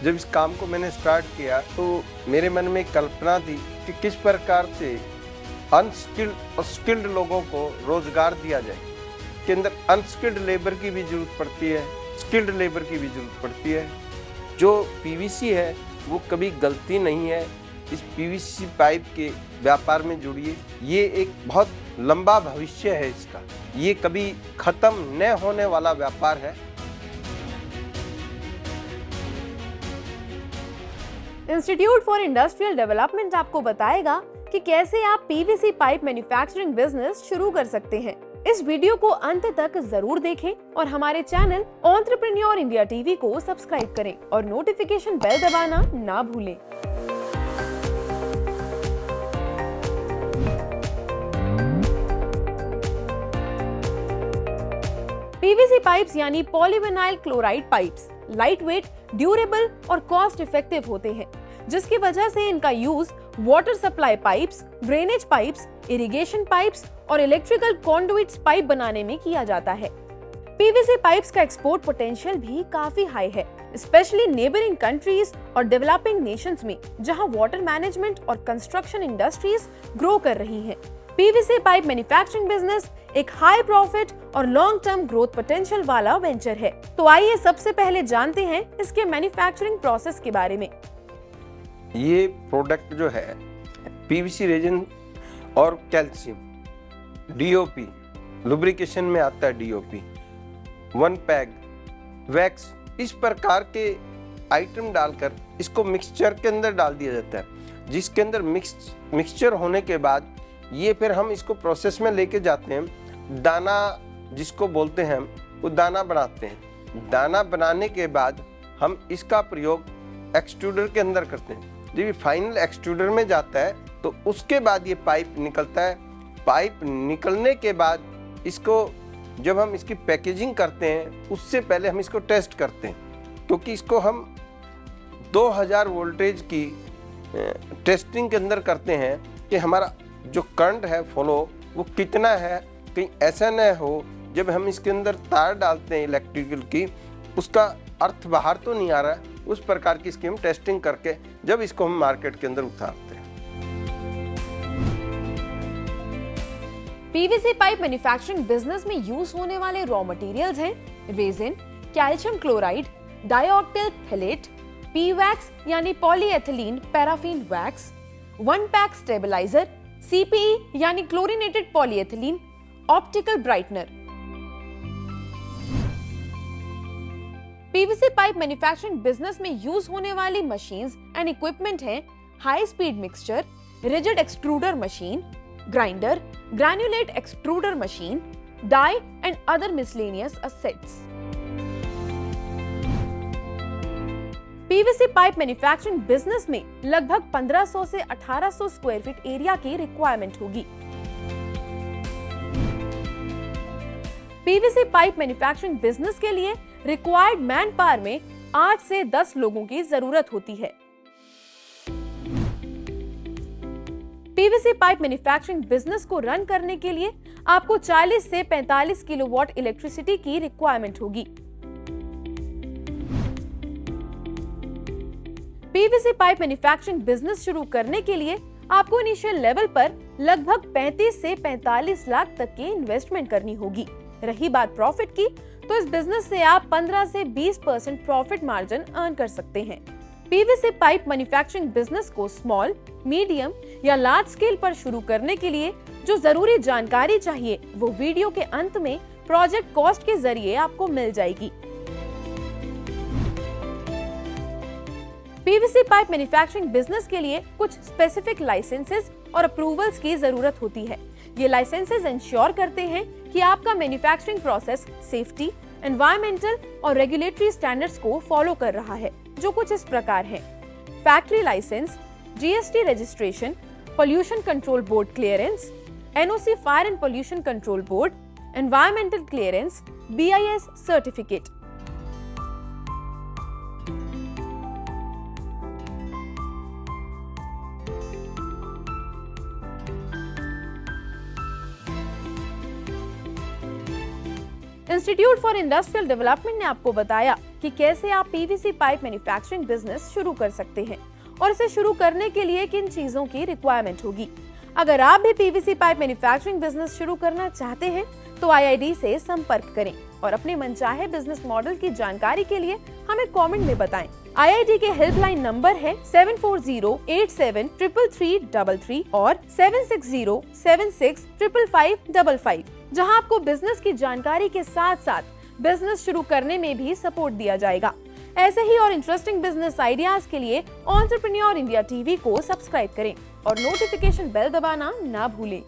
जब इस काम को मैंने स्टार्ट किया तो मेरे मन में एक कल्पना थी कि किस प्रकार से अनस्किल्ड और स्किल्ड लोगों को रोजगार दिया जाए। के अंदर अनस्किल्ड लेबर की भी जरूरत पड़ती है, स्किल्ड लेबर की भी जरूरत पड़ती है। जो पीवीसी है वो कभी गलती नहीं है, इस पीवीसी पाइप के व्यापार में जुड़िए। ये एक बहुत लंबा भविष्य है इसका, ये कभी खत्म न होने वाला व्यापार है। इंस्टीट्यूट फॉर इंडस्ट्रियल डेवलपमेंट आपको बताएगा कि कैसे आप पीवीसी पाइप मैन्युफैक्चरिंग बिजनेस शुरू कर सकते हैं। इस वीडियो को अंत तक जरूर देखें और हमारे चैनल एंटरप्रेन्योर इंडिया टीवी को सब्सक्राइब करें और नोटिफिकेशन बेल दबाना ना भूलें। पीवीसी पाइप्स यानी polyvinyl chloride pipes light weight, durable और कॉस्ट इफेक्टिव होते हैं, जिसकी वजह से इनका use water supply pipes, drainage pipes, irrigation pipes और इलेक्ट्रिकल कॉन्डुइट्स पाइप बनाने में किया जाता है। पीवीसी पाइप्स का एक्सपोर्ट पोटेंशियल भी काफी हाई है, स्पेशली नेबरिंग कंट्रीज और डेवलपिंग नेशंस में, जहां वाटर मैनेजमेंट और कंस्ट्रक्शन इंडस्ट्रीज ग्रो कर रही हैं। पीवीसी पाइप मैन्युफैक्चरिंग बिजनेस एक हाई प्रॉफिट और लॉन्ग टर्म ग्रोथ पोटेंशियल वाला वेंचर है। तो आइए सबसे पहले जानते हैं इसके मैन्युफैक्चरिंग प्रोसेस के बारे में। ये प्रोडक्ट जो है पीवीसी रेजिन और कैल्शियम, डीओपी, लुब्रिकेशन में आता है डीओपी, 1 पैग, वैक्स, इस प्रकार के आइटम डालकर इसको मिक्सचर के अंदर डाल दिया जाता है, जिसके अंदर मिक्सचर होने के बाद ये फिर हम इसको प्रोसेस में लेके जाते हैं। दाना जिसको बोलते हैं वो दाना बनाते हैं। दाना बनाने के बाद हम इसका प्रयोग एक्सट्रूडर के अंदर करते हैं। जब ये फाइनल एक्सट्रूडर में जाता है तो उसके बाद ये पाइप निकलता है। पाइप निकलने के बाद इसको जब हम इसकी पैकेजिंग करते हैं उससे पहले हम इसको टेस्ट करते हैं, क्योंकि इसको हम 2000 वोल्टेज की टेस्टिंग के अंदर करते हैं कि हमारा जो करंट है फ्लो वो कितना है, कहीं ऐसा न हो जब हम इसके अंदर तार डालते हैं इलेक्ट्रिकल की उसका अर्थ बाहर तो नहीं आ रहा है। उस प्रकार की इसकी हम टेस्टिंग करके जब इसको हम मार्केट के अंदर उतारते हैं। पीवीसी पाइप मैन्युफैक्चरिंग बिजनेस में यूज होने वाले रॉ मटेरियल्स हैं resin, calcium chloride, dioctyl phthalate, P wax यानी polyethylene paraffin wax, 1 pack stabiliser, CPE यानी chlorinated polyethylene, optical brightener. PVC pipe manufacturing business में यूज होने वाली मशीन्स एंड इक्विपमेंट हैं high speed mixture, rigid extruder machine, grinder, granulate extruder machine, die and other miscellaneous assets. PVC pipe manufacturing business में लगभग 1500 से 1800 square feet area की requirement होगी। PVC pipe manufacturing business के लिए रिक्वायर्ड मैन पावर में 8 से 10 लोगों की जरूरत होती है। पीवीसी पाइप मैन्युफैक्चरिंग बिजनेस को रन करने के लिए आपको 40 से 45 किलोवाट इलेक्ट्रिसिटी की रिक्वायरमेंट होगी। पीवीसी पाइप मैन्युफैक्चरिंग बिजनेस शुरू करने के लिए आपको इनिशियल लेवल पर लगभग 35 से 45 लाख तक की इन्वेस्टमेंट करनी होगी। रही बात प्रॉफिट की, तो इस बिजनेस से आप 15 से 20% प्रॉफिट मार्जिन अर्न कर सकते हैं। पीवीसी पाइप मैन्युफैक्चरिंग बिजनेस को स्मॉल, मीडियम या लार्ज स्केल पर शुरू करने के लिए जो जरूरी जानकारी चाहिए वो वीडियो के अंत में प्रोजेक्ट कॉस्ट के जरिए आपको मिल जाएगी। पीवीसी पाइप मैन्युफैक्चरिंग बिजनेस के लिए कुछ स्पेसिफिक लाइसेंसेस और अप्रूवल्स की जरूरत होती है। ये लाइसेंसेस इंश्योर करते हैं कि आपका मैन्युफैक्चरिंग प्रोसेस सेफ्टी, एनवायरमेंटल और रेगुलेटरी स्टैंडर्ड्स को फॉलो कर रहा है, जो कुछ इस प्रकार हैं: factory licence, GST registration, pollution control board clearance, NOC fire and pollution control board, environmental clearance, BIS certificate. Institute for industrial development ने आपको बताया कि कैसे आप पीवीसी पाइप मैन्युफैक्चरिंग बिजनेस शुरू कर सकते हैं और इसे शुरू करने के लिए किन चीजों की रिक्वायरमेंट होगी। अगर आप भी पीवीसी पाइप मैन्युफैक्चरिंग बिजनेस शुरू करना चाहते हैं तो IID से संपर्क करें और अपने मनचाहे बिजनेस मॉडल की जानकारी के लिए हमें कमेंट में बताएं। IID के हेल्पलाइन नंबर है 7408733333 और 7607655555, जहां आपको बिजनेस की जानकारी के साथ साथ बिजनेस शुरू करने में भी सपोर्ट दिया जाएगा। ऐसे ही और इंटरेस्टिंग बिजनेस आइडियाज के लिए एंटरप्रेन्योर इंडिया टीवी को सब्सक्राइब करें और नोटिफिकेशन बेल दबाना ना भूलें।